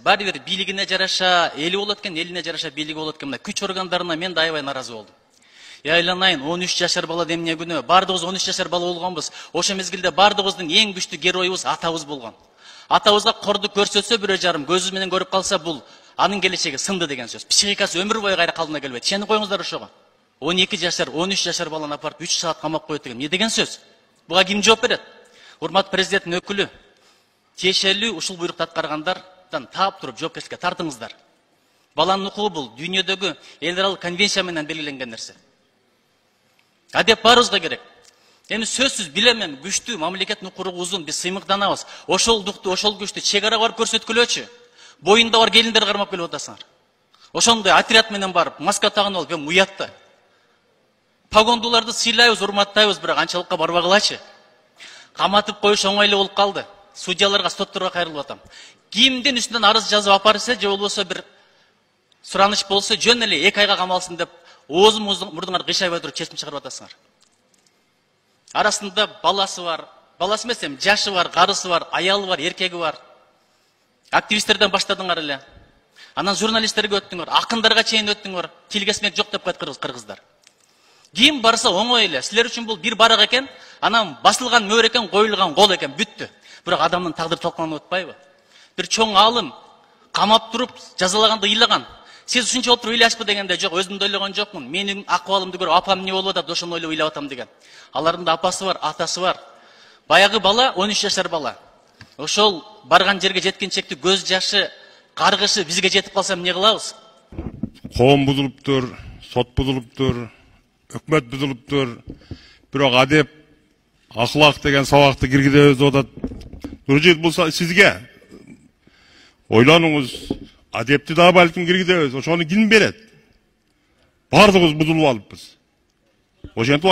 баары бир бийлигине жараша эли болот экен, элине жараша бийлиги болот экен. Мына күч органдарына мен да аябай наразы болдум. Айланайын 13 жашар бала демне күнү, бардыгыбыз 13 жашар бала болгонбуз. Ошо мезгилде бардыгыбыздын эң күчтүү героюбуз атабыз болгон. Атабызга корду көрсөтсө бирөө жарым, көзү менен көрүп калса бул анын келечеги сынды деген сөз. Психикасы өмүр бою кайра калдына келбейт. Ишенип коюңуздар ошого. 12 жашар, 13 жашар баланы апарып 3 саат камап коет деген. Не деген сөз? Буга ким жооп берет? Урматтуу президенттин өкүлү, тиешелүү ушул буйрукту аткаргандардан таап туруп жоопкерчиликке тартыңыздар. Баланын укугу бул дүйнөдөгү эл аралык конвенция менен белгиленген нерсе. Адеп баарыбызга керек. Эми сөзсүз билем мен күчтүү мамлекеттин укугубузун биз сыймыктанабыз. Ошол дукту, ошол күчтү чек ара барып көрсөткүлөчү. Боюнда бар келиндер кармап келип атасыңар. Ошондой отряд менен барып, маска тагынып алып, эми уятты. Погондуларды сыйлайбыз, урматтайбыз, бирок анчалыкка барбагылачы. Каматып коюш оңой эле болуп калды. Судьяларга, стопторго кайрылып атам. Кимдин үстүнөн арыз жазып апарса, же болбосо бир сураныч болсо, жөн эле 2 айга камалсын деп, оозун мурдуңарды кыйшайбай туруп чечим чыгарып атасыңар. Арасында баласы бар, баласы эмес эми жашы бар, карысы бар, аялы бар, эркеги бар. Активисттерден баштадыңар эле. Анан журналисттерге өттүңөр, акындарга чейин өттүңөр. Тилгесмек жок деп койт кыргыздар. Ким барса оңой эле. Силер үчүн бул бир барак экен, анан басылган мөөр экен, коюлган кол экен, бүттү. Бирок адамдын тагдыры талкаланып атпайбы? Бир чоң алым камап туруп жазалаганды ыйлаган. Сиз ушунча отуруп ыйлашпы дегенде жок, өзүмдү ойлогон жокмун. Менин акыбалымды көрүп апам эмне болуп атат, ошону ойлоп ыйлап атам деген. Алардын да апасы бар, атасы бар. Баягы бала 13 жашар бала. Ошол барган жерге жеткенчекти көз жашы, каргышы бизге жетип калса эмне кылабыз? Коом бузулуптур, сот бузулуптур, өкмөт бузулуптур. Бирок адеп, ахлак деген сабакты киргизебиз деп атат. Нуржит, бул сизге ойлонуңуз. Адепти да балким киргизебиз. Ошону ким берет? Бардыгыбыз бузулуп алыппыз. Ошентип